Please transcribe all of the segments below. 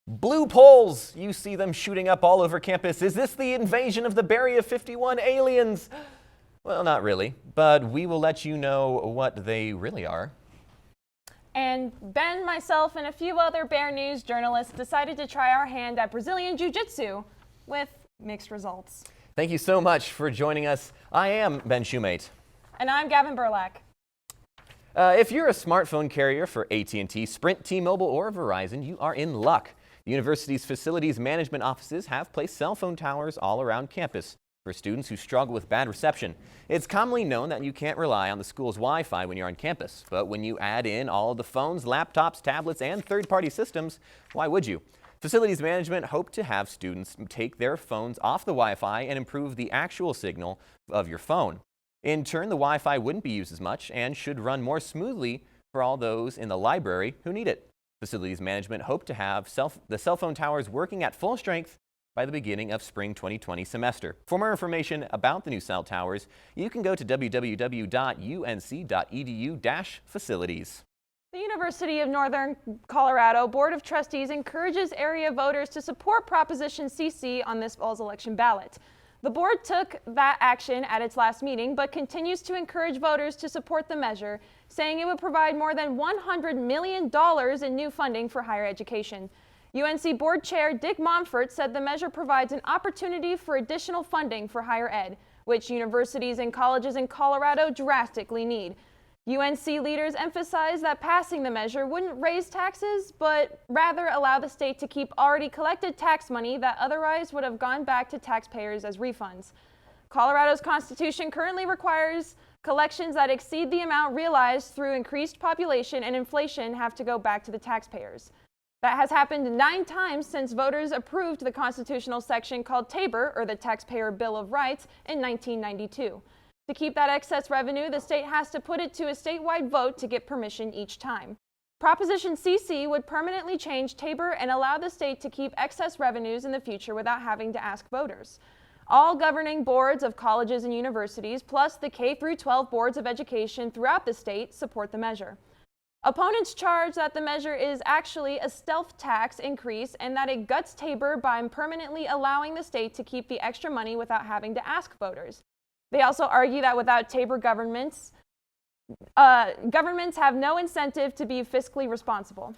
Blue poles! You see them shooting up all over campus. Is this the invasion of the Area 51 aliens? Well, not really, but we will let you know what they really are. And Ben, myself, and a few other Bear News journalists decided to try our hand at Brazilian jiu-jitsu with mixed results. Thank you so much for joining us. I am Ben Shoemate. And I'm Gavin Burlack. If you're a smartphone carrier for AT&T, Sprint, T-Mobile, or Verizon, you are in luck. The university's facilities management offices have placed cell phone towers all around campus for students who struggle with bad reception. It's commonly known that you can't rely on the school's Wi-Fi when you're on campus, but when you add in all of the phones, laptops, tablets, and third-party systems, why would you? Facilities management hope to have students take their phones off the Wi-Fi and improve the actual signal of your phone. In turn, the Wi-Fi wouldn't be used as much and should run more smoothly for all those in the library who need it. Facilities management hope to have the cell phone towers working at full strength by the beginning of spring 2020 semester. For more information about the new cell towers, you can go to www.unc.edu/facilities. The University of Northern Colorado Board of Trustees encourages area voters to support Proposition CC on this fall's election ballot. The board took that action at its last meeting, but continues to encourage voters to support the measure, saying it would provide more than $100 million in new funding for higher education. UNC Board Chair Dick Monfort said the measure provides an opportunity for additional funding for higher ed, which universities and colleges in Colorado drastically need. UNC leaders emphasized that passing the measure wouldn't raise taxes, but rather allow the state to keep already collected tax money that otherwise would have gone back to taxpayers as refunds. Colorado's constitution currently requires collections that exceed the amount realized through increased population and inflation have to go back to the taxpayers. That has happened 9 times since voters approved the constitutional section called TABOR, or the Taxpayer Bill of Rights, in 1992. To keep that excess revenue, the state has to put it to a statewide vote to get permission each time. Proposition CC would permanently change TABOR and allow the state to keep excess revenues in the future without having to ask voters. All governing boards of colleges and universities, plus the K-12 boards of education throughout the state, support the measure. Opponents charge that the measure is actually a stealth tax increase and that it guts TABOR by permanently allowing the state to keep the extra money without having to ask voters. They also argue that without TABOR, governments have no incentive to be fiscally responsible.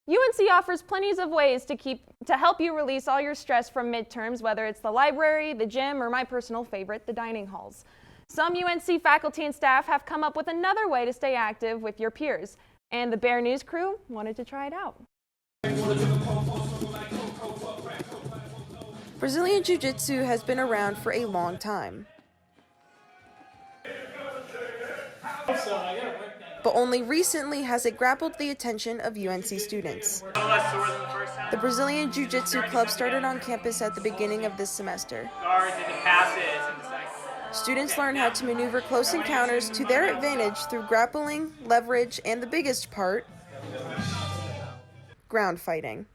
UNC offers plenty of ways to help you release all your stress from midterms, whether it's the library, the gym, or my personal favorite, the dining halls. Some UNC faculty and staff have come up with another way to stay active with your peers, and the Bear News crew wanted to try it out. Brazilian Jiu-Jitsu has been around for a long time. But only recently has it grappled the attention of UNC students. The Brazilian Jiu-Jitsu Club started on campus at the beginning of this semester. Students learn how to maneuver close encounters to their advantage through grappling, leverage, and the biggest part, ground fighting.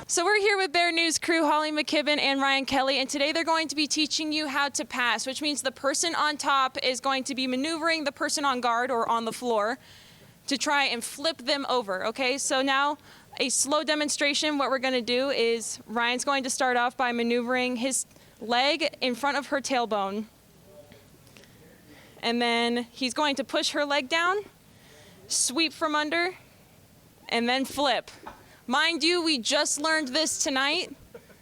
So we're here with Bear News crew Holly McKibben and Ryan Kelly, and today they're going to be teaching you how to pass, which means the person on top is going to be maneuvering the person on guard or on the floor to try and flip them over, okay? So now a slow demonstration. What we're going to do is Ryan's going to start off by maneuvering his leg in front of her tailbone. And then he's going to push her leg down, sweep from under, and then flip. Mind you, we just learned this tonight.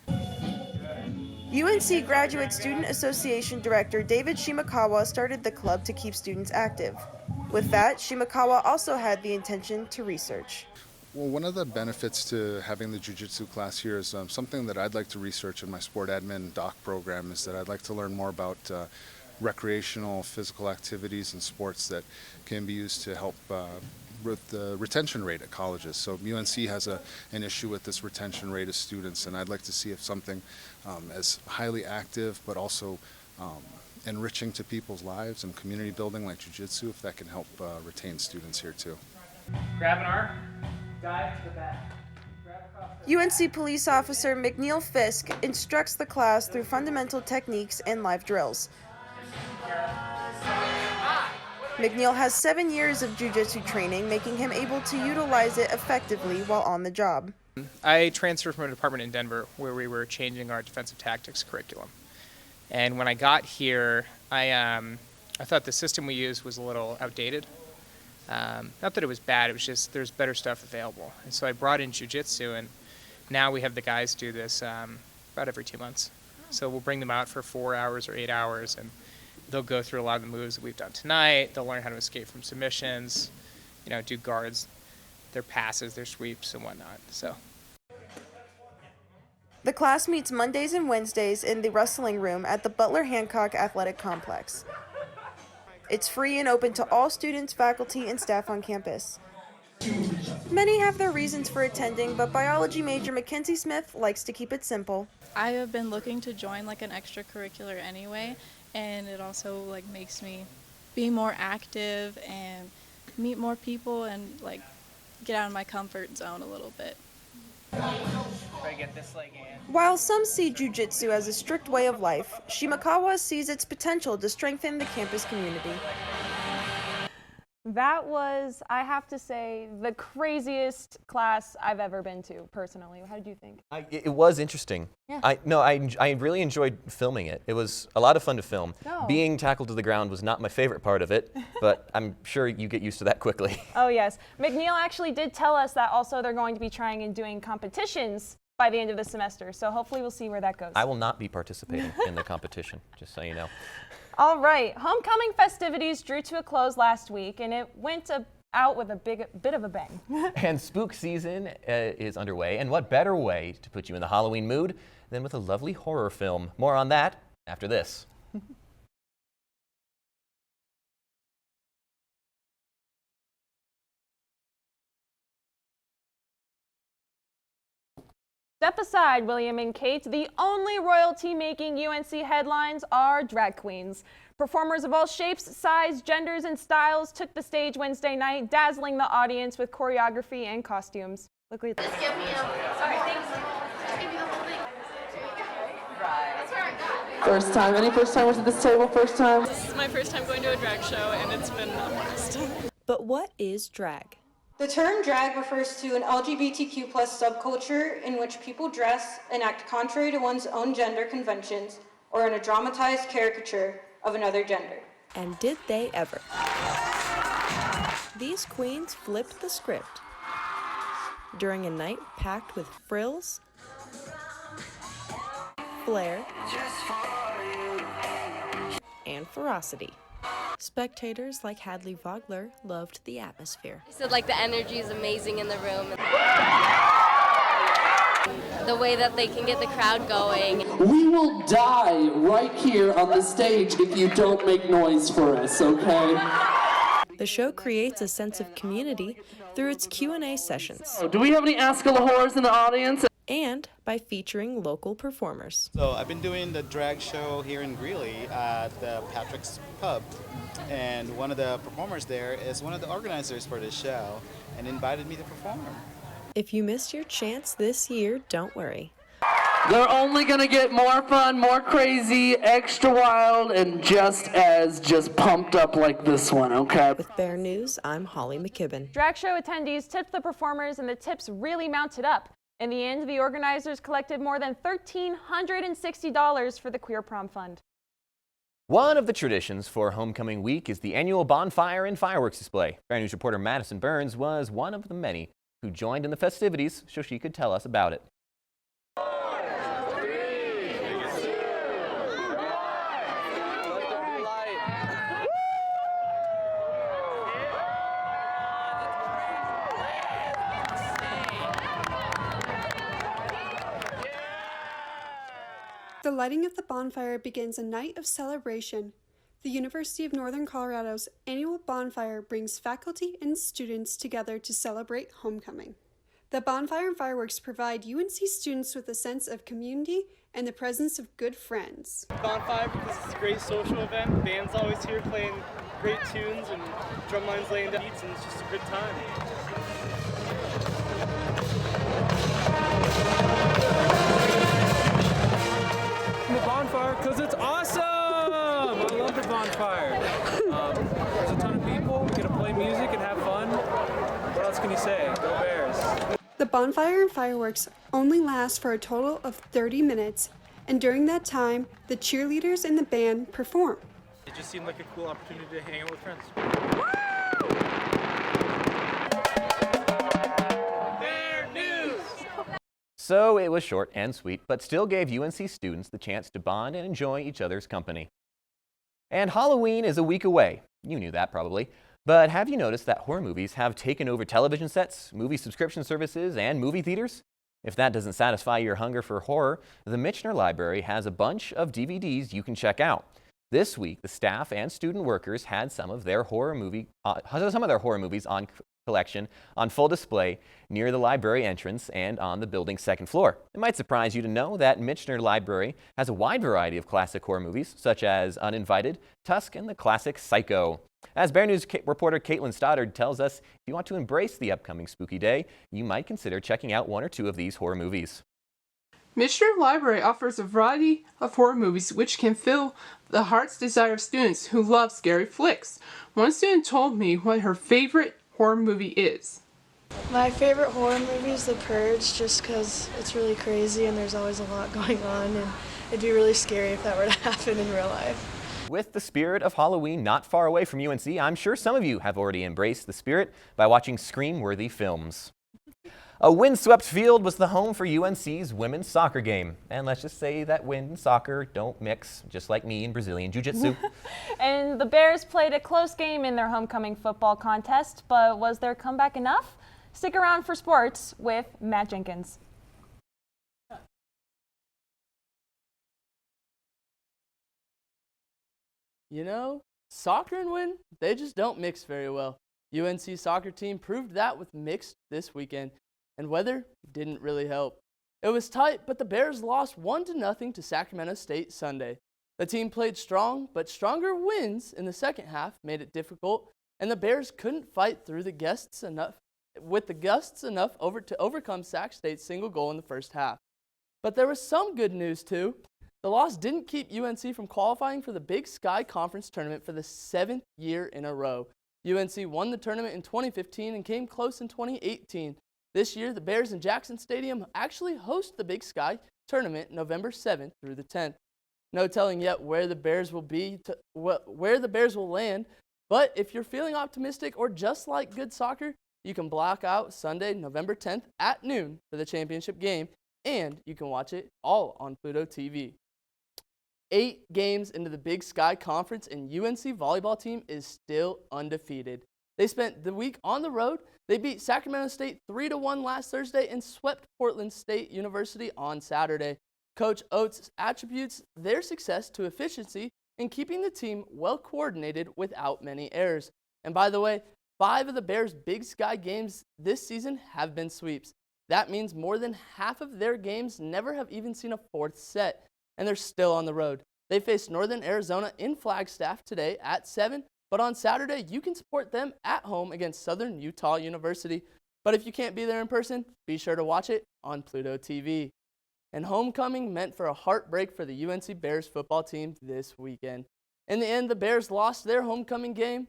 UNC Graduate Student Association Director David Shimakawa started the club to keep students active. With that, Shimakawa also had the intention to research. Well, one of the benefits to having the jiu-jitsu class here is something that I'd like to research in my sport admin doc program is that I'd like to learn more about recreational physical activities and sports that can be used to help with the retention rate at colleges. So UNC has an issue with this retention rate of students, and I'd like to see if something as highly active but also enriching to people's lives and community building like jiu-jitsu, if that can help retain students here too. Grab an arc, dive to the back. UNC police officer McNeil Fisk instructs the class through fundamental techniques and live drills. McNeil has 7 years of jiu-jitsu training, making him able to utilize it effectively while on the job. I transferred from a department in Denver where we were changing our defensive tactics curriculum. And when I got here, I thought the system we used was a little outdated. Not that it was bad, it was just there's better stuff available. And so I brought in jiu-jitsu, and now we have the guys do this about every 2 months. So we'll bring them out for 4 hours or 8 hours, and they'll go through a lot of the moves that we've done tonight. They'll learn how to escape from submissions, do guards, their passes, their sweeps, and whatnot. So. The class meets Mondays and Wednesdays in the wrestling room at the Butler Hancock Athletic Complex. It's free and open to all students, faculty, and staff on campus. Many have their reasons for attending, but biology major Mackenzie Smith likes to keep it simple. I have been looking to join like an extracurricular anyway, and it also makes me be more active and meet more people and get out of my comfort zone a little bit. While some see jiu-jitsu as a strict way of life, Shimakawa sees its potential to strengthen the campus community. That was, I have to say, the craziest class I've ever been to, personally. How did you think? It was interesting. Yeah. I really enjoyed filming it. It was a lot of fun to film. Oh. Being tackled to the ground was not my favorite part of it, but I'm sure you get used to that quickly. Oh, yes. McNeil actually did tell us that also they're going to be trying and doing competitions by the end of the semester, so hopefully we'll see where that goes. I will not be participating in the competition, just so you know. All right, homecoming festivities drew to a close last week, and it went out with a bit of a bang. And spook season is underway, and what better way to put you in the Halloween mood than with a lovely horror film? More on that after this. Step aside, William and Kate. The only royalty making UNC headlines are drag queens. Performers of all shapes, sizes, genders, and styles took the stage Wednesday night, dazzling the audience with choreography and costumes. Look at this. Just give me sorry, thanks. Just give me the whole thing. That's where I got it. First time. Any first timers at this table? First time? This is my first time going to a drag show, and it's been a blast. But what is drag? The term drag refers to an LGBTQ+ subculture in which people dress and act contrary to one's own gender conventions or in a dramatized caricature of another gender. And did they ever? These queens flipped the script during a night packed with frills, flair, and ferocity. Spectators like Hadley Vogler loved the atmosphere. He said the energy is amazing in the room. The way that they can get the crowd going. We will die right here on the stage if you don't make noise for us, okay? The show creates a sense of community through its Q&A sessions. Do we have any Ask-a-Lahores in the audience? And by featuring local performers. So I've been doing the drag show here in Greeley at the Patrick's Pub, and one of the performers there is one of the organizers for this show and invited me to perform. If you missed your chance this year, don't worry. They're only gonna get more fun, more crazy, extra wild, and just pumped up like this one, okay? With Bear News, I'm Holly McKibben. Drag show attendees tipped the performers, and the tips really mounted up. In the end, the organizers collected more than $1,360 for the Queer Prom Fund. One of the traditions for Homecoming Week is the annual bonfire and fireworks display. Fair News reporter Madison Burns was one of the many who joined in the festivities so she could tell us about it. The lighting of the bonfire begins a night of celebration. The University of Northern Colorado's annual bonfire brings faculty and students together to celebrate homecoming. The bonfire and fireworks provide UNC students with a sense of community and the presence of good friends. Bonfire because it's a great social event. Band's always here playing great tunes and drumlines laying down beats, and it's just a good time. The bonfire because it's awesome! I love the bonfire. There's a ton of people you say? Go Bears. The bonfire and fireworks only last for a total of 30 minutes, and during that time, the cheerleaders and the band perform. It just seemed like a cool opportunity to hang out with friends. Bear News! So it was short and sweet, but still gave UNC students the chance to bond and enjoy each other's company. And Halloween is a week away. You knew that probably. But have you noticed that horror movies have taken over television sets, movie subscription services, and movie theaters? If that doesn't satisfy your hunger for horror, the Michener Library has a bunch of DVDs you can check out. This week, the staff and student workers had some of their horror movies on collection on full display near the library entrance and on the building's second floor. It might surprise you to know that Michener Library has a wide variety of classic horror movies, such as Uninvited, Tusk, and the classic Psycho. As Bear News reporter Caitlin Stoddard tells us, if you want to embrace the upcoming spooky day, you might consider checking out one or two of these horror movies. Michener Library offers a variety of horror movies which can fill the heart's desire of students who love scary flicks. One student told me what her favorite horror movie is. My favorite horror movie is The Purge, just because it's really crazy and there's always a lot going on, and it'd be really scary if that were to happen in real life. With the spirit of Halloween not far away from UNC, I'm sure some of you have already embraced the spirit by watching scream-worthy films. A windswept field was the home for UNC's women's soccer game. And let's just say that wind and soccer don't mix, just like me and Brazilian jiu-jitsu. And the Bears played a close game in their homecoming football contest, but was their comeback enough? Stick around for sports with Matt Jenkins. You know, soccer and win, they just don't mix very well. UNC soccer team proved that with mixed this weekend, and weather didn't really help. It was tight, but the Bears lost 1-0 to Sacramento State Sunday. The team played strong, but stronger wins in the second half made it difficult, and the Bears couldn't fight through the gusts enough to overcome Sac State's single goal in the first half. But there was some good news too. The loss didn't keep UNC from qualifying for the Big Sky Conference tournament for the 7th year in a row. UNC won the tournament in 2015 and came close in 2018. This year, the Bears in Jackson Stadium actually host the Big Sky tournament November 7th through the 10th. No telling yet where the Bears will land, but if you're feeling optimistic or just like good soccer, you can block out Sunday, November 10th at noon for the championship game, and you can watch it all on Pluto TV. 8 games into the Big Sky Conference, and UNC volleyball team is still undefeated. They spent the week on the road. They beat Sacramento State 3-1 last Thursday and swept Portland State University on Saturday. Coach Oates attributes their success to efficiency in keeping the team well coordinated without many errors. And by the way, 5 of the Bears' Big Sky games this season have been sweeps. That means more than half of their games never have even seen a 4th set, and they're still on the road. They face Northern Arizona in Flagstaff today at 7, but on Saturday you can support them at home against Southern Utah University. But if you can't be there in person, be sure to watch it on Pluto TV. And homecoming meant for a heartbreak for the UNC Bears football team this weekend. In the end, the Bears lost their homecoming game,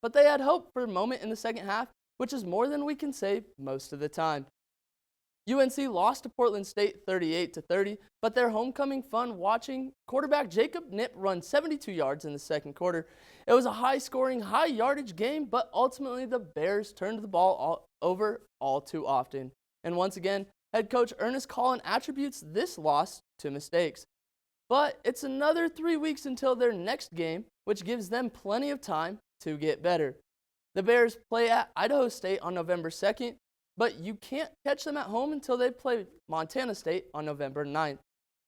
but they had hope for a moment in the second half, which is more than we can say most of the time. UNC lost to Portland State 38-30, but their homecoming fun watching quarterback Jacob Knipp run 72 yards in the second quarter. It was a high-scoring, high-yardage game, but ultimately the Bears turned the ball over all too often. And once again, head coach Ernest Collin attributes this loss to mistakes. But it's another 3 weeks until their next game, which gives them plenty of time to get better. The Bears play at Idaho State on November 2nd, but you can't catch them at home until they play Montana State on November 9th.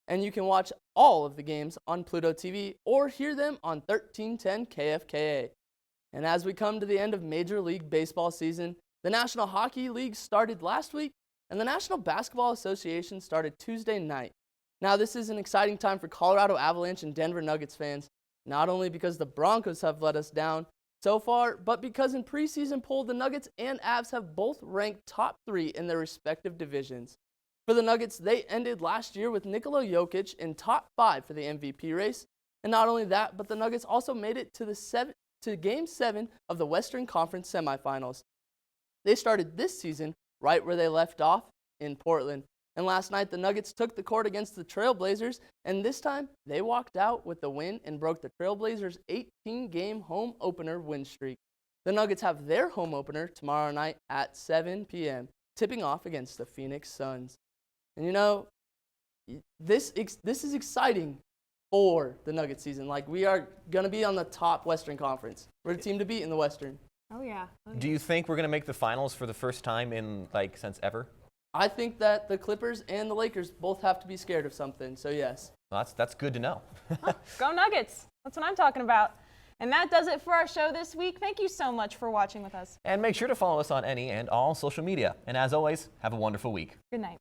And you can watch all of the games on Pluto TV or hear them on 1310 KFKA. And as we come to the end of Major League Baseball season, the National Hockey League started last week, and the National Basketball Association started Tuesday night. Now, this is an exciting time for Colorado Avalanche and Denver Nuggets fans, not only because the Broncos have let us down so far, but because in preseason poll, the Nuggets and Avs have both ranked top 3 in their respective divisions. For the Nuggets, they ended last year with Nikola Jokic in top 5 for the MVP race. And not only that, but the Nuggets also made it to Game 7 of the Western Conference semifinals. They started this season right where they left off, in Portland. And last night, the Nuggets took the court against the Trailblazers, and this time they walked out with the win and broke the Trailblazers' 18-game home opener win streak. The Nuggets have their home opener tomorrow night at 7 p.m., tipping off against the Phoenix Suns. And you know, this is exciting for the Nuggets season. Like, we are going to be on the top Western Conference. We're the team to beat in the Western. Oh, yeah. Do you think we're going to make the finals for the first time in, like, since ever? I think that the Clippers and the Lakers both have to be scared of something, so yes. Well, that's good to know. Go Nuggets. That's what I'm talking about. And that does it for our show this week. Thank you so much for watching with us. And make sure to follow us on any and all social media. And as always, have a wonderful week. Good night.